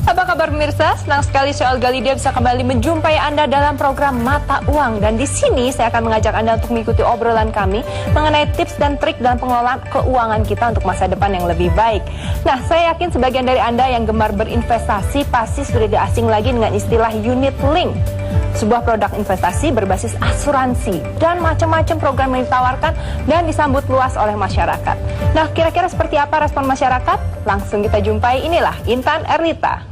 Apa kabar pemirsa? Senang sekali saya Olga Lydia bisa kembali menjumpai Anda dalam program Mata Uang. Dan di sini saya akan mengajak Anda untuk mengikuti obrolan kami mengenai tips dan trik dalam pengelolaan keuangan kita untuk masa depan yang lebih baik. Nah, saya yakin sebagian dari Anda yang gemar berinvestasi pasti sudah tidak asing lagi dengan istilah unit link. Sebuah produk investasi berbasis asuransi dan macam-macam program yang ditawarkan dan disambut luas oleh masyarakat. Nah, kira-kira seperti apa respon masyarakat? Langsung kita jumpai, inilah Intan Ernita.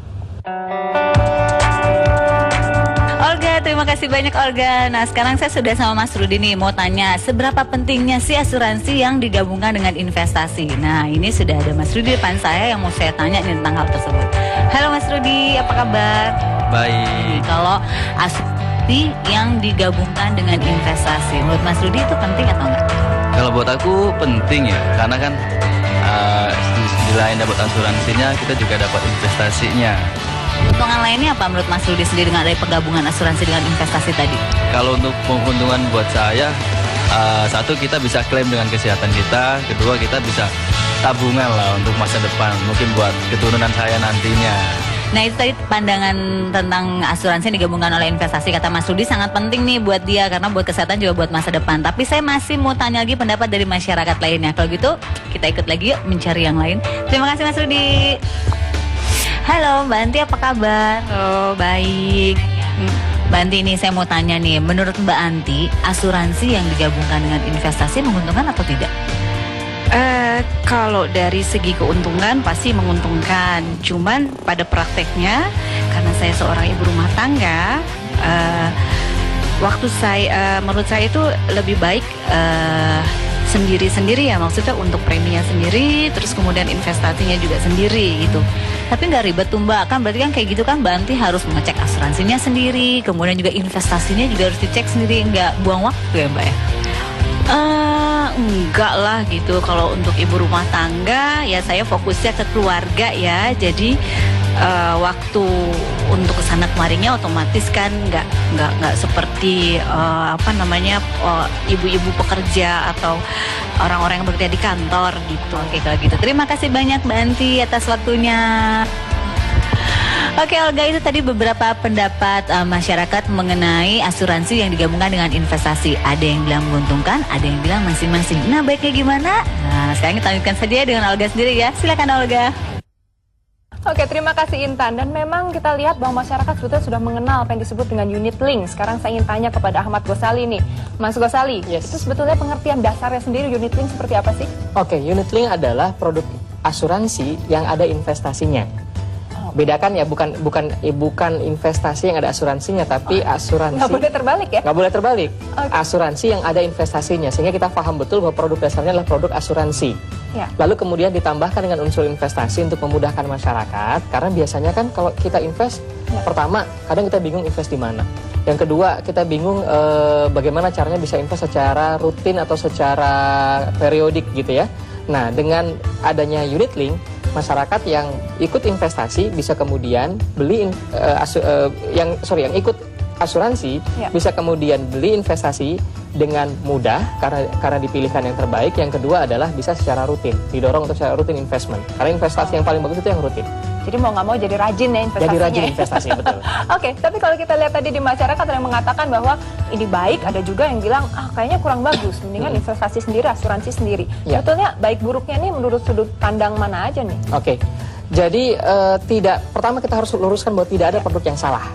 Olga, terima kasih banyak Olga. Nah, sekarang saya sudah sama Mas Rudi nih, mau tanya seberapa pentingnya sih asuransi yang digabungkan dengan investasi. Nah, ini sudah ada Mas Rudi depan saya yang mau saya tanya tentang hal tersebut. Halo Mas Rudi, apa kabar? Baik. Kalau asuransi yang digabungkan dengan investasi, menurut Mas Rudi itu penting atau enggak? Kalau buat aku penting ya, karena kan di lain dapat asuransinya, kita juga dapat investasinya. Keuntungan lainnya apa menurut Mas Rudi sendiri dengan dari penggabungan asuransi dengan investasi tadi? Kalau untuk keuntungan buat saya, satu kita bisa klaim dengan kesehatan kita, kedua kita bisa tabungan lah untuk masa depan, mungkin buat keturunan saya nantinya. Nah, itu tadi pandangan tentang asuransi yang digabungkan oleh investasi. Kata Mas Rudi sangat penting nih buat dia, karena buat kesehatan juga buat masa depan. Tapi saya masih mau tanya lagi pendapat dari masyarakat lainnya. Kalau gitu, kita ikut lagi yuk mencari yang lain. Terima kasih Mas Rudi. Halo Mbak Anti, apa kabar? Oh, baik. Mbak Anti, ini saya mau tanya nih, menurut Mbak Anti, asuransi yang digabungkan dengan investasi menguntungkan atau tidak? Kalau dari segi keuntungan pasti menguntungkan. Cuman pada prakteknya, karena saya seorang ibu rumah tangga, menurut saya itu lebih baik sendiri-sendiri ya, maksudnya untuk preminya sendiri, terus kemudian investasinya juga sendiri gitu. Tapi nggak ribet tuh Mbak, kan berarti kan kayak gitu kan Mbak Anti harus mengecek asuransinya sendiri, kemudian juga investasinya juga harus dicek sendiri, nggak buang waktu ya Mbak ya? Enggak lah gitu. Kalau untuk ibu rumah tangga ya saya fokusnya ke keluarga ya. Jadi waktu untuk kesana kemarinya otomatis kan nggak seperti ibu-ibu pekerja atau orang-orang yang bekerja di kantor gitu. Oke, kalau gitu terima kasih banyak Mbak Anti atas waktunya. Oke Olga, itu tadi beberapa pendapat masyarakat mengenai asuransi yang digabungkan dengan investasi. Ada yang bilang menguntungkan, ada yang bilang masing-masing. Nah, baiknya gimana? Nah, sekarang kita lanjutkan saja dengan Olga sendiri ya. Silakan Olga. Oke, terima kasih Intan. Dan memang kita lihat bahwa masyarakat sebetulnya sudah mengenal apa yang disebut dengan unit link. Sekarang saya ingin tanya kepada Ahmad Ghazali nih. Mas Ghazali, Yes. itu sebetulnya pengertian dasarnya sendiri unit link seperti apa sih? Oke, unit link adalah produk asuransi yang ada investasinya. Bedakan ya, bukan investasi yang ada asuransinya, tapi asuransi. Nggak boleh terbalik ya? Nggak boleh terbalik. Okay. Asuransi yang ada investasinya, sehingga kita paham betul bahwa produk dasarnya adalah produk asuransi. Ya. Lalu kemudian ditambahkan dengan unsur investasi untuk memudahkan masyarakat, karena biasanya kan kalau kita invest, pertama kadang kita bingung invest di mana. Yang kedua kita bingung bagaimana caranya bisa invest secara rutin atau secara periodik gitu ya. Nah, dengan adanya unit link, masyarakat yang ikut investasi bisa kemudian beli yang ikut asuransi bisa kemudian beli investasi dengan mudah karena dipilihkan yang terbaik. Yang kedua adalah bisa secara rutin, didorong untuk secara rutin investment. Karena investasi yang paling bagus itu yang rutin. Jadi mau nggak mau jadi rajin ya investasinya. Jadi rajin investasi, betul. Oke, tapi kalau kita lihat tadi di masyarakat ada yang mengatakan bahwa ini baik, ada juga yang bilang kayaknya kurang bagus, mendingan investasi sendiri, asuransi sendiri. Sebetulnya baik buruknya ini menurut sudut pandang mana aja nih? Oke, jadi pertama kita harus luruskan bahwa tidak ada produk yang salah.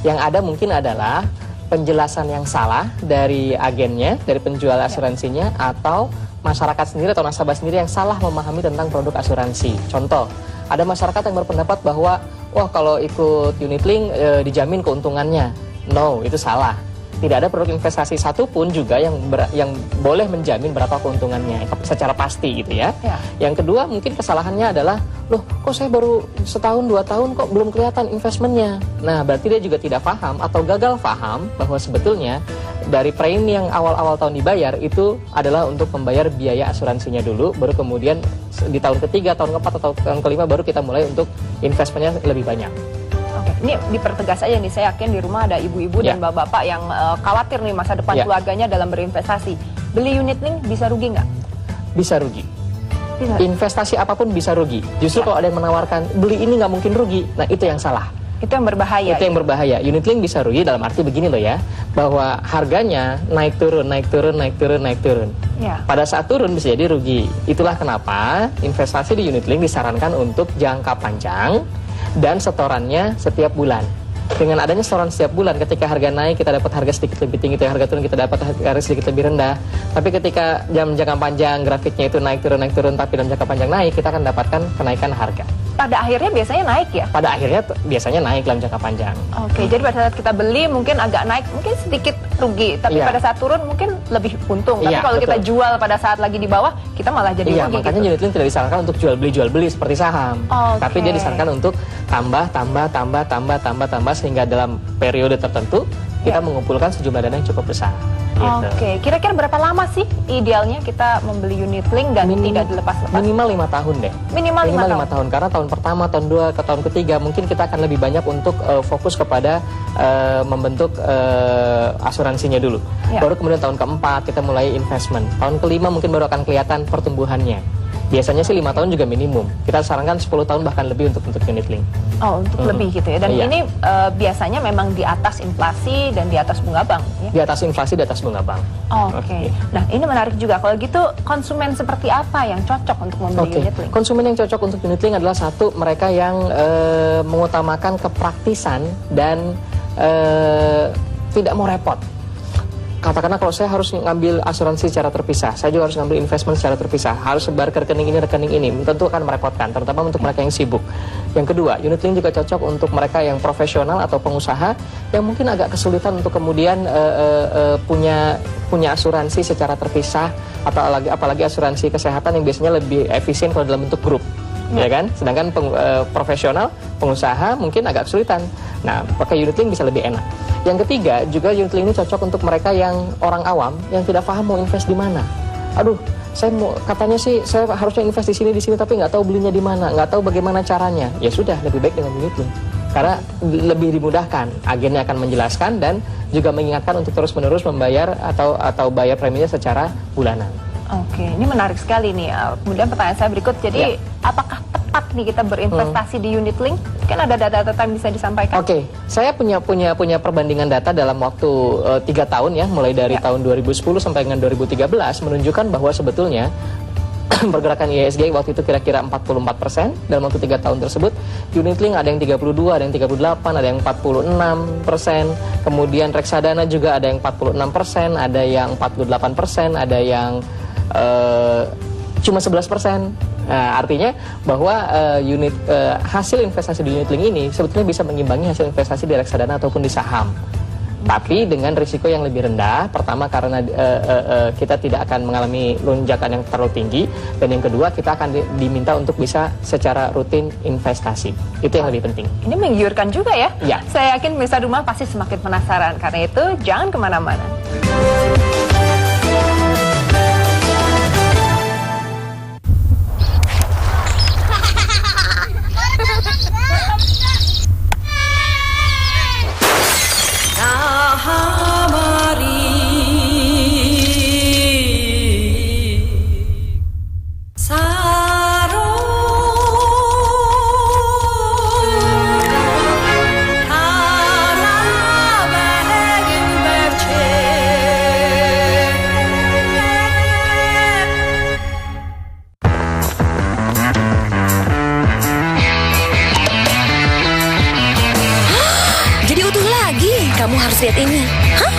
Yang ada mungkin adalah penjelasan yang salah dari agennya, dari penjual asuransinya, atau masyarakat sendiri atau nasabah sendiri yang salah memahami tentang produk asuransi. Contoh, ada masyarakat yang berpendapat bahwa wah kalau ikut unit link dijamin keuntungannya. No, itu salah. Tidak ada produk investasi satupun juga yang boleh menjamin berapa keuntungannya secara pasti gitu ya. Yang kedua mungkin kesalahannya adalah, loh kok saya baru setahun 2 tahun kok belum kelihatan investmentnya. Nah berarti dia juga tidak paham atau gagal paham bahwa sebetulnya dari premi yang awal-awal tahun dibayar itu adalah untuk membayar biaya asuransinya dulu, baru kemudian di tahun ketiga, tahun keempat atau tahun kelima baru kita mulai untuk investmentnya lebih banyak. Oke, ini dipertegas aja nih, saya yakin di rumah ada ibu-ibu dan bapak-bapak yang khawatir nih masa depan keluarganya dalam berinvestasi. Beli unit link bisa rugi nggak? Bisa rugi. Bisa. Investasi apapun bisa rugi. Justru kalau ada yang menawarkan beli ini nggak mungkin rugi, nah itu yang salah. Itu yang berbahaya. Itu yang berbahaya. Unit link bisa rugi dalam arti begini loh ya, bahwa harganya naik turun, naik turun, naik turun, naik turun. Ya. Pada saat turun bisa jadi rugi. Itulah kenapa investasi di unit link disarankan untuk jangka panjang dan setorannya setiap bulan. Dengan adanya setoran setiap bulan, ketika harga naik kita dapat harga sedikit lebih tinggi, ketika harga turun kita dapat harga sedikit lebih rendah. Tapi ketika jangka panjang grafiknya itu naik turun, tapi dalam jangka panjang naik, kita akan dapatkan kenaikan harga. Pada akhirnya biasanya naik ya? Pada akhirnya biasanya naik dalam jangka panjang. Oke, jadi pada saat kita beli mungkin agak naik, mungkin sedikit rugi. Tapi Iya. pada saat turun mungkin lebih untung. Tapi Iya, kalau kita betul. jual pada saat lagi di bawah, kita malah jadi Iya, rugi makanya gitu. unit link tidak disarankan untuk jual beli seperti saham. Oke. Tapi dia disarankan untuk tambah sehingga dalam periode tertentu kita Ya. mengumpulkan sejumlah dana yang cukup besar. Gitu. Oke, kira-kira berapa lama sih idealnya kita membeli unit link dan tidak dilepas-lepas? Minimal 5 tahun deh. Minimal 5 5 tahun. Karena tahun pertama, tahun 2, ke tahun ketiga mungkin kita akan lebih banyak untuk fokus kepada membentuk asuransinya dulu. Ya. Baru kemudian tahun keempat kita mulai investment. Tahun kelima mungkin baru akan kelihatan pertumbuhannya. Biasanya sih 5 tahun juga minimum. Kita sarankan 10 tahun bahkan lebih untuk unit link. Oh, untuk lebih gitu ya. Dan Iya. ini biasanya memang di atas inflasi dan di atas bunga bank ya. Di atas inflasi, di atas bunga bank. Oke. Nah, ini menarik juga. Kalau gitu, konsumen seperti apa yang cocok untuk membeli Oke, unit link? konsumen yang cocok untuk unit link adalah satu, mereka yang mengutamakan kepraktisan dan tidak mau repot. Katakanlah kalau saya harus ngambil asuransi secara terpisah, saya juga harus ngambil investment secara terpisah, harus sebar ke rekening ini, tentu akan merepotkan, terutama untuk mereka yang sibuk. Yang kedua, unit link juga cocok untuk mereka yang profesional atau pengusaha yang mungkin agak kesulitan untuk kemudian punya asuransi secara terpisah, atau apalagi asuransi kesehatan yang biasanya lebih efisien kalau dalam bentuk grup. Ya kan? Sedangkan profesional, pengusaha mungkin agak kesulitan. Nah, pakai unit link bisa lebih enak. Yang ketiga, juga unit link ini cocok untuk mereka yang orang awam yang tidak paham mau invest di mana. Aduh, katanya sih saya harusnya invest di sini, tapi nggak tahu belinya di mana, nggak tahu bagaimana caranya. Ya sudah, lebih baik dengan unit link. Karena lebih dimudahkan, agennya akan menjelaskan dan juga mengingatkan untuk terus-menerus membayar atau bayar preminya secara bulanan. Oke, ini menarik sekali nih. Kemudian pertanyaan saya berikut, jadi apakah tepat nih kita berinvestasi di unit link? Kan ada data-data yang bisa disampaikan? Oke, saya punya perbandingan data dalam waktu 3 tahun ya, mulai dari tahun 2010 sampai dengan 2013 menunjukkan bahwa sebetulnya pergerakan IHSG waktu itu kira-kira 44% dalam waktu 3 tahun tersebut. Unit link ada yang 32, ada yang 38, ada yang 46%. Kemudian reksadana juga ada yang 46%, ada yang 48%, ada yang cuma 11%. Nah, artinya bahwa hasil investasi di unit link ini sebetulnya bisa mengimbangi hasil investasi di reksadana ataupun di saham. Tapi dengan risiko yang lebih rendah. Pertama karena kita tidak akan mengalami lonjakan yang terlalu tinggi, dan yang kedua kita akan diminta untuk bisa secara rutin investasi. Itu yang lebih penting. Ini menggiurkan juga ya? Ya. Saya yakin pemirsa rumah pasti semakin penasaran. Karena itu jangan kemana-mana. Jadi utuh lagi. Kamu harus lihat ini. Hah?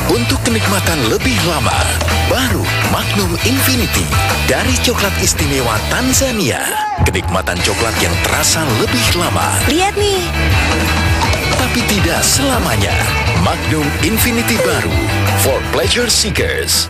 Untuk kenikmatan lebih lama, baru Magnum Infinity dari coklat istimewa Tanzania. Kenikmatan coklat yang terasa lebih lama, Lihat nih. tapi tidak selamanya. Magnum Infinity baru for pleasure seekers.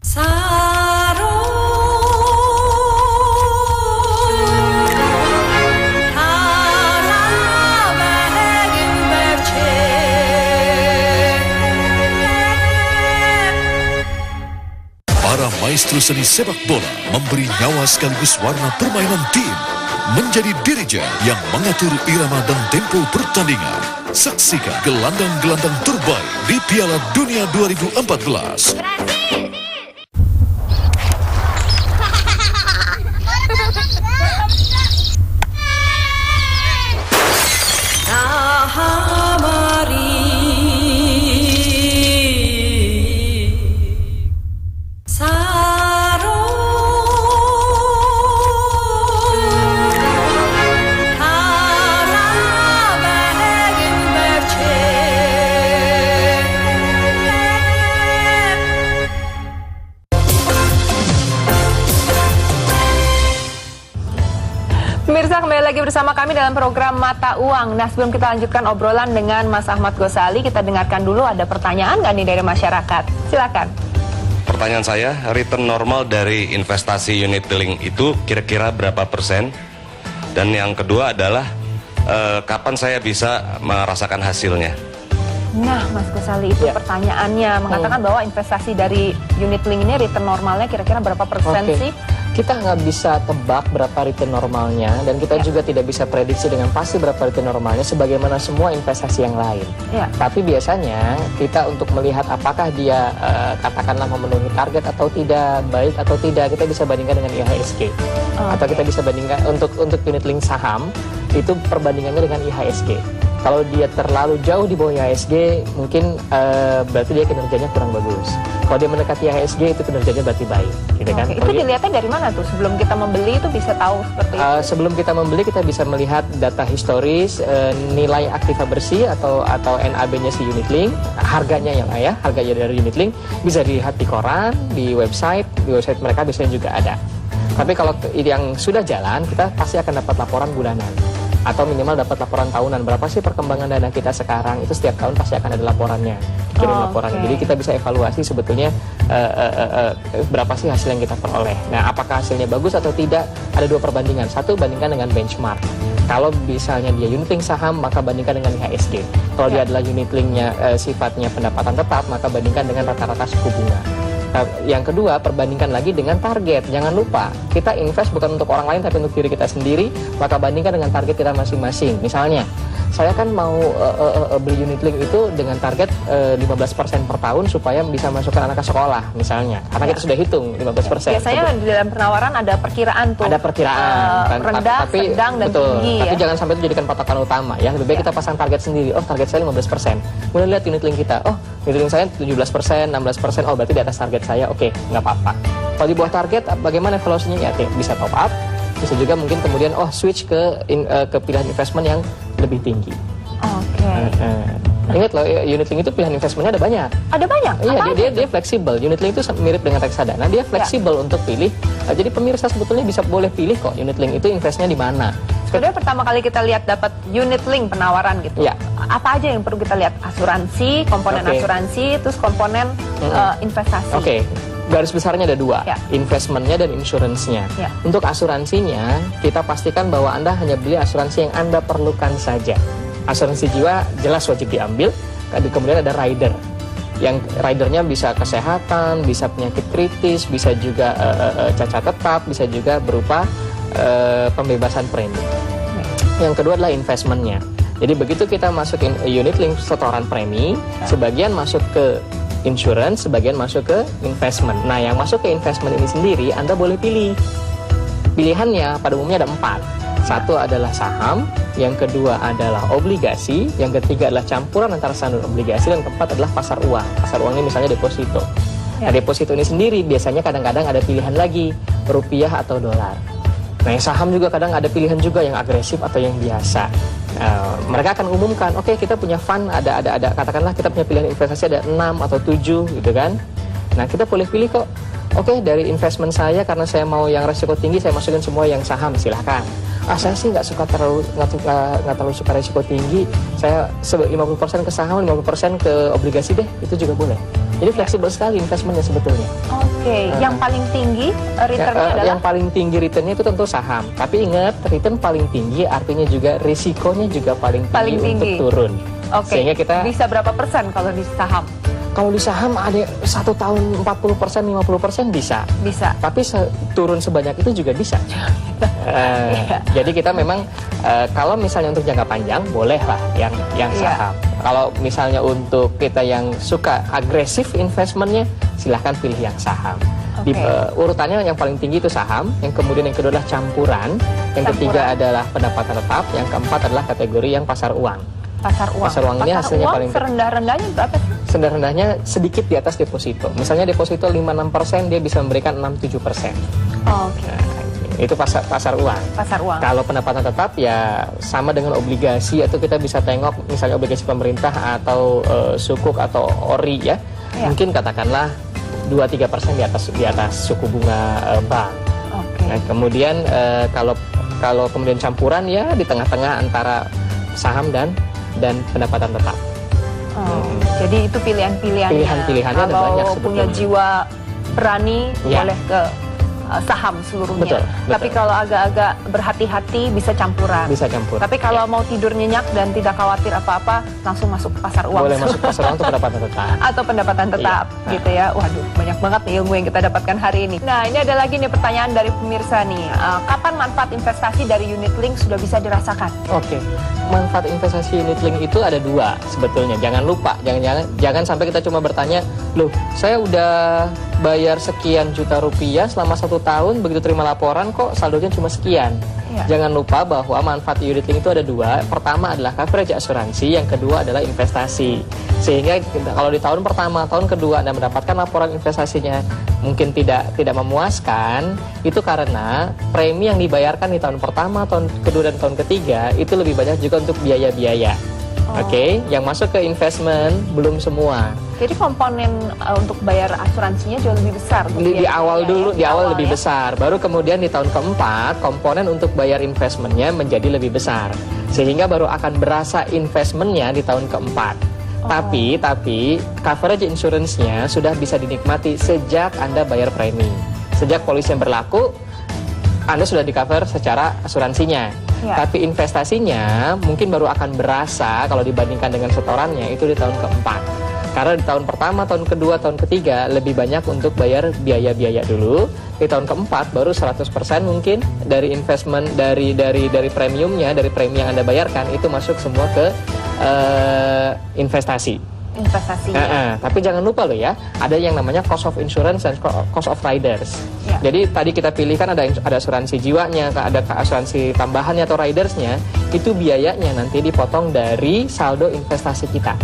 maestro seni sepak bola memberi nyawa sekaligus warna permainan tim. Menjadi dirijen yang mengatur irama dan tempo pertandingan. Saksikan gelandang-gelandang terbaik di Piala Dunia 2014. Pemirsa, kembali lagi bersama kami dalam program Mata Uang. Nah, sebelum kita lanjutkan obrolan dengan Mas Ahmad Ghazali, kita dengarkan dulu ada pertanyaan nggak nih dari masyarakat? Silakan. Pertanyaan saya, return normal dari investasi unit link itu kira-kira berapa persen? Dan yang kedua adalah kapan saya bisa merasakan hasilnya? Nah, Mas Ghazali, itu pertanyaannya mengatakan bahwa investasi dari unit link ini return normalnya kira-kira berapa persen sih? Kita nggak bisa tebak berapa return normalnya, dan kita juga tidak bisa prediksi dengan pasti berapa return normalnya sebagaimana semua investasi yang lain. Tapi biasanya kita untuk melihat apakah dia katakanlah memenuhi target atau tidak, baik atau tidak, kita bisa bandingkan dengan IHSG. Atau kita bisa bandingkan untuk unit link saham, itu perbandingannya dengan IHSG. Kalau dia terlalu jauh di bawah IHSG, mungkin berarti dia kinerjanya kurang bagus. Kalau dia mendekati IHSG, itu kinerjanya berarti baik, gitu kan? Itu dilihatnya dari mana tuh? Sebelum kita membeli itu bisa tahu seperti itu? Sebelum kita membeli, kita bisa melihat data historis, nilai aktiva bersih atau NAB-nya si unit link, harganya harganya dari unit link bisa dilihat di koran, di website mereka biasanya juga ada. Tapi kalau yang sudah jalan, kita pasti akan dapat laporan bulanan. Atau minimal dapat laporan tahunan, berapa sih perkembangan dana kita sekarang, itu setiap tahun pasti akan ada laporannya, kirim laporannya. Jadi kita bisa evaluasi sebetulnya berapa sih hasil yang kita peroleh. Nah, apakah hasilnya bagus atau tidak, ada dua perbandingan. Satu, bandingkan dengan benchmark. Kalau misalnya dia unit link saham, maka bandingkan dengan IHSG. Kalau dia adalah unit linknya sifatnya pendapatan tetap, maka bandingkan dengan rata-rata suku bunga. Yang kedua, perbandingkan lagi dengan target. Jangan lupa, kita invest bukan untuk orang lain tapi untuk diri kita sendiri, maka bandingkan dengan target kita masing-masing. Misalnya, saya kan mau beli unit link itu dengan target 15% per tahun supaya bisa masukkan anak ke sekolah, misalnya. Karena kita sudah hitung 15%. Biasanya di dalam penawaran ada perkiraan tuh. Ada perkiraan. Rendah, sedang, dan tinggi. Tapi jangan sampai itu jadikan patokan utama ya. Lebih baik kita pasang target sendiri. Oh, target saya 15%. Kemudian lihat unit link kita. Oh, unit link saya 17%, 16%. Oh, berarti di atas target saya. Oke, nggak apa-apa. Kalau di bawah target, bagaimana evaluasinya? Ya, bisa top up. Bisa juga mungkin kemudian switch ke pilihan investment yang lebih tinggi. Ingat loh, unit link itu pilihan investmentnya ada banyak. Ada banyak? Iya, dia fleksibel. Unit link itu mirip dengan reksadana, dia fleksibel untuk pilih. Jadi pemirsa sebetulnya bisa boleh pilih kok unit link itu investnya di mana. Sebenarnya pertama kali kita lihat dapat unit link penawaran gitu. Apa aja yang perlu kita lihat? Asuransi, komponen asuransi, terus komponen investasi. Garis besarnya ada dua, investmentnya dan insurance-nya. Untuk asuransinya, kita pastikan bahwa Anda hanya beli asuransi yang Anda perlukan saja. Asuransi jiwa jelas wajib diambil, kemudian ada rider. Yang ridernya bisa kesehatan, bisa penyakit kritis, bisa juga cacat tetap, bisa juga berupa pembebasan premi. Yang kedua adalah investmentnya. Jadi begitu kita masukin unit link setoran premi, sebagian masuk ke insurance, sebagian masuk ke investment. Nah, yang masuk ke investment ini sendiri Anda boleh pilih. Pilihannya pada umumnya ada 4. Satu adalah saham, yang kedua adalah obligasi, yang ketiga adalah campuran antara saham dan obligasi, dan keempat adalah pasar uang. Pasar uang ini misalnya deposito. Nah, deposito ini sendiri biasanya kadang-kadang ada pilihan lagi, rupiah atau dolar. Nah, yang saham juga kadang ada pilihan juga yang agresif atau yang biasa. Mereka akan umumkan, oke, kita punya fund, ada katakanlah kita punya pilihan investasi ada 6 atau 7 gitu kan. Nah, kita boleh pilih kok. Oke, dari investment saya karena saya mau yang resiko tinggi, saya masukin semua yang saham, silahkan. Saya sih nggak terlalu suka resiko tinggi. Saya 50% ke saham, 50% ke obligasi deh, itu juga boleh. Jadi fleksibel sekali investmentnya sebetulnya. Yang paling tinggi returnnya adalah? Yang paling tinggi returnnya itu tentu saham. Tapi ingat, return paling tinggi artinya juga risikonya juga paling tinggi. Untuk turun. Sehingga kita bisa berapa persen kalau di saham? Kalau di saham ada 1 tahun 40%, 50% bisa. Bisa. Tapi turun sebanyak itu juga bisa. Jadi kita memang kalau misalnya untuk jangka panjang boleh lah yang saham. Kalau misalnya untuk kita yang suka agresif investmentnya, silahkan pilih yang saham. Di urutannya yang paling tinggi itu saham, yang kemudian yang kedua adalah campuran, yang ketiga adalah pendapatan tetap, yang keempat adalah kategori yang pasar uang. Pasar uang. Pasar uang ini hasilnya paling serendah-rendahnya berapa sih? Serendah-rendahnya sedikit di atas deposito. Misalnya deposito 5-6%, dia bisa memberikan 6-7%. Itu pasar uang. Pasar uang. Kalau pendapatan tetap ya sama dengan obligasi, atau kita bisa tengok misalnya obligasi pemerintah atau sukuk atau ori ya. Mungkin katakanlah 2-3% di atas suku bunga bank. Nah, kemudian kalau kemudian campuran ya di tengah-tengah antara saham dan pendapatan tetap. Jadi itu pilihan-pilihannya. Pilihan-pilihannya ada banyak Kalau punya jiwa berani boleh ke saham seluruhnya. Betul. Tapi kalau agak-agak berhati-hati bisa campuran. Bisa campur. Tapi kalau mau tidur nyenyak dan tidak khawatir apa-apa, langsung masuk ke pasar uang. Boleh masuk pasar uang untuk pendapatan tetap. Atau pendapatan tetap, gitu ya. Waduh, banyak banget nih ilmu yang kita dapatkan hari ini. Nah, ini ada lagi nih pertanyaan dari pemirsa nih. Kapan manfaat investasi dari unit link sudah bisa dirasakan? Oke. Manfaat investasi unit link itu ada 2 sebetulnya. Jangan lupa, jangan sampai kita cuma bertanya, loh, saya udah bayar sekian juta rupiah selama 1 tahun, begitu terima laporan kok saldonya cuma sekian. Jangan lupa bahwa manfaat unit link itu ada 2. Pertama adalah coverage asuransi, yang kedua adalah investasi. Sehingga kalau di tahun pertama, tahun kedua Anda mendapatkan laporan investasinya mungkin tidak memuaskan, itu karena premi yang dibayarkan di tahun pertama, tahun kedua dan tahun ketiga itu lebih banyak juga untuk biaya-biaya. Yang masuk ke investment belum semua. Jadi komponen untuk bayar asuransinya jauh lebih besar. Di awal dulu, di awal lebih besar. Baru kemudian di tahun keempat, komponen untuk bayar investmentnya menjadi lebih besar. Sehingga baru akan berasa investmentnya di tahun keempat. Tapi coverage insurance-nya sudah bisa dinikmati sejak Anda bayar premi. Sejak polisi yang berlaku, Anda sudah di-cover secara asuransinya. Tapi investasinya mungkin baru akan berasa kalau dibandingkan dengan setorannya itu di tahun keempat. Karena di tahun pertama, tahun kedua, tahun ketiga lebih banyak untuk bayar biaya-biaya dulu. Di tahun keempat baru 100% mungkin dari investment, dari premiumnya, dari premi yang Anda bayarkan itu masuk semua ke investasi. Tapi jangan lupa loh ya, ada yang namanya cost of insurance dan cost of riders. Jadi tadi kita pilihkan ada asuransi jiwanya, ada asuransi tambahannya atau ridersnya, itu biayanya nanti dipotong dari saldo investasi kita.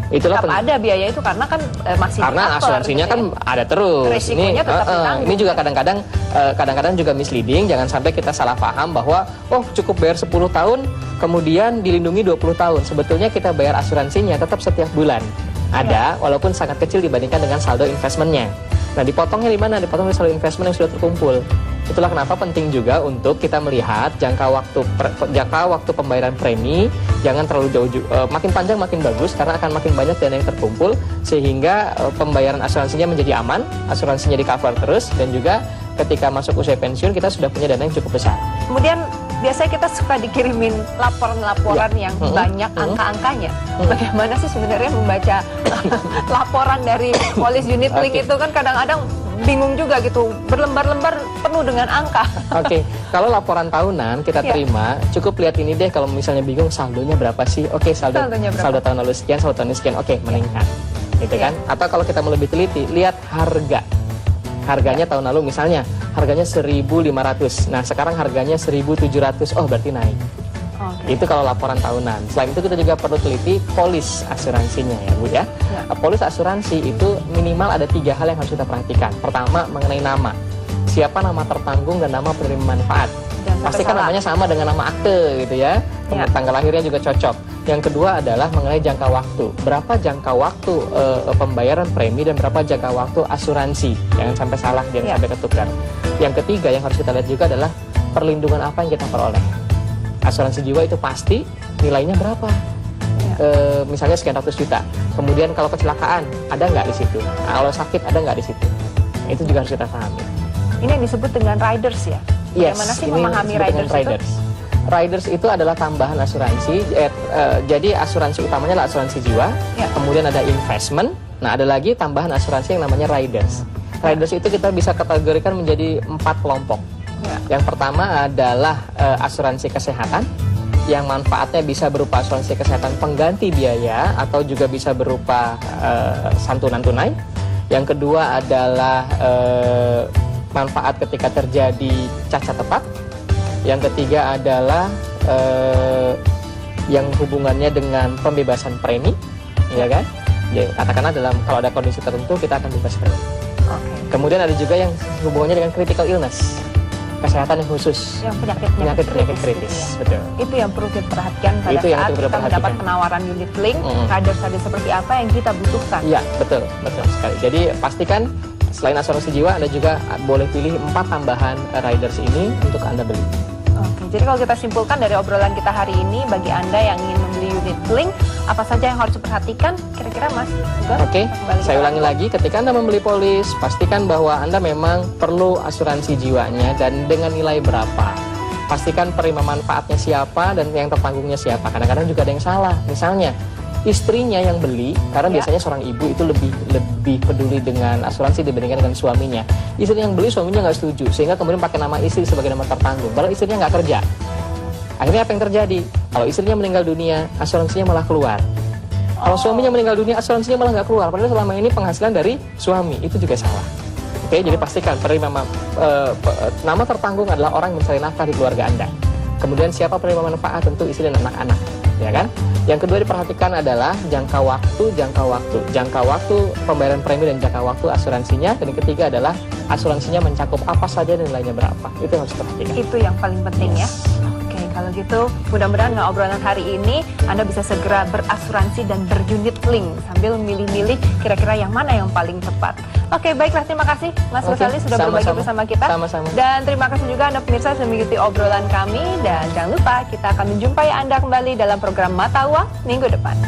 Itulah ada biaya itu karena kan masih karena asuransinya gitu kan ada terus. Resikonya tetap ditanggung. Ini juga kadang-kadang juga misleading. Jangan sampai kita salah paham bahwa cukup bayar 10 tahun kemudian dilindungi 20 tahun. Sebetulnya kita bayar asuransinya tetap setiap bulan. Ada walaupun sangat kecil dibandingkan dengan saldo investmentnya. Nah, dipotongnya di mana? Dipotong dari saldo investment yang sudah terkumpul. Itulah kenapa penting juga untuk kita melihat jangka waktu pembayaran premi, jangan terlalu jauh, makin panjang makin bagus karena akan makin banyak dana yang terkumpul sehingga pembayaran asuransinya menjadi aman, asuransinya di-cover terus, dan juga ketika masuk usia pensiun kita sudah punya dana yang cukup besar. Kemudian biasanya kita suka dikirimin laporan-laporan yang banyak angka-angkanya. Bagaimana sih sebenarnya membaca laporan dari polis unit link itu kan kadang-kadang bingung juga gitu, berlembar-lembar penuh dengan angka. Kalau laporan tahunan kita terima, cukup lihat ini deh, kalau misalnya bingung saldonya berapa sih? Saldo tahun lalu sekian, saldo tahun ini sekian, meningkat. Gitu kan? Atau kalau kita mau lebih teliti, lihat harganya tahun lalu misalnya harganya 1.500. Nah, sekarang harganya 1.700. Berarti naik. Itu kalau laporan tahunan. Selain itu kita juga perlu teliti polis asuransinya ya Bu ya. Polis asuransi itu minimal ada 3 hal yang harus kita perhatikan. Pertama, mengenai nama. Siapa nama tertanggung dan nama penerima manfaat. Pastikan namanya sama dengan nama akte gitu ya. Tanggal lahirnya juga cocok. Yang kedua adalah mengenai jangka waktu. Berapa jangka waktu pembayaran premi dan berapa jangka waktu asuransi. Jangan sampai salah, jangan sampai ketukar. Yang ketiga yang harus kita lihat juga adalah perlindungan apa yang kita peroleh. Asuransi jiwa itu pasti nilainya berapa. Misalnya sekian ratus juta. Kemudian kalau kecelakaan ada nggak di situ? Kalau sakit ada nggak di situ? Itu juga harus kita pahami. Ini yang disebut dengan riders ya? Bagaimana sih memahami riders itu? Riders itu adalah tambahan asuransi. Jadi asuransi utamanya adalah asuransi jiwa. Kemudian ada investment, Nah, ada lagi tambahan asuransi yang namanya riders. Riders itu kita bisa kategorikan menjadi 4 kelompok. Yang pertama adalah asuransi kesehatan, yang manfaatnya bisa berupa asuransi kesehatan pengganti biaya atau juga bisa berupa santunan tunai. Yang kedua adalah manfaat ketika terjadi cacat tepat. Yang ketiga adalah yang hubungannya dengan pembebasan premi, ya kan? Ya, katakanlah kalau ada kondisi tertentu kita akan bebas premi. Kemudian ada juga yang hubungannya dengan critical illness, kesehatan yang khusus, yang penyakit kritis. Betul. Itu yang perlu kita perhatikan pada Itu yang saat perlu kita kita mendapat perhatikan. penawaran unit link, riders seperti apa yang kita butuhkan. Iya, betul sekali. Jadi pastikan selain asuransi jiwa, Anda juga boleh pilih 4 tambahan riders ini untuk Anda beli. Oke, jadi kalau kita simpulkan dari obrolan kita hari ini, bagi Anda yang ingin membeli unit link, apa saja yang harus diperhatikan? Kira-kira Mas Sugeng? Oke, saya ulangi lagi, ketika Anda membeli polis, pastikan bahwa Anda memang perlu asuransi jiwanya dan dengan nilai berapa. Pastikan penerima manfaatnya siapa dan yang tertanggungnya siapa. Kadang-kadang juga ada yang salah. Misalnya, istrinya yang beli, karena biasanya seorang ibu itu lebih peduli dengan asuransi dibandingkan dengan suaminya. Istrinya yang beli, suaminya nggak setuju, sehingga kemudian pakai nama istri sebagai nama tertanggung. Padahal istrinya nggak kerja. Akhirnya apa yang terjadi? Kalau istrinya meninggal dunia, asuransinya malah keluar. Kalau suaminya meninggal dunia, asuransinya malah nggak keluar. Padahal selama ini penghasilan dari suami, itu juga salah. Oke, jadi pastikan penerima nama tertanggung adalah orang yang mencari nafkah di keluarga Anda. Kemudian siapa penerima manfaat? Tentu istri dan anak-anak, ya kan? Yang kedua diperhatikan adalah jangka waktu pembayaran premi dan jangka waktu asuransinya. Dan yang ketiga adalah asuransinya mencakup apa saja dan nilainya berapa. Itu yang harus diperhatikan. Itu yang paling penting ya. Oke, kalau gitu mudah-mudahan dengan obrolan hari ini Anda bisa segera berasuransi dan berunit link sambil milih-milih kira-kira yang mana yang paling tepat. Oke, baiklah, terima kasih Mas Rosali sudah berbagi bersama kita. Sama-sama. Dan terima kasih juga Anda pemirsa sudah mengikuti obrolan kami. Dan jangan lupa kita akan menjumpai Anda kembali dalam program Mata Uang minggu depan.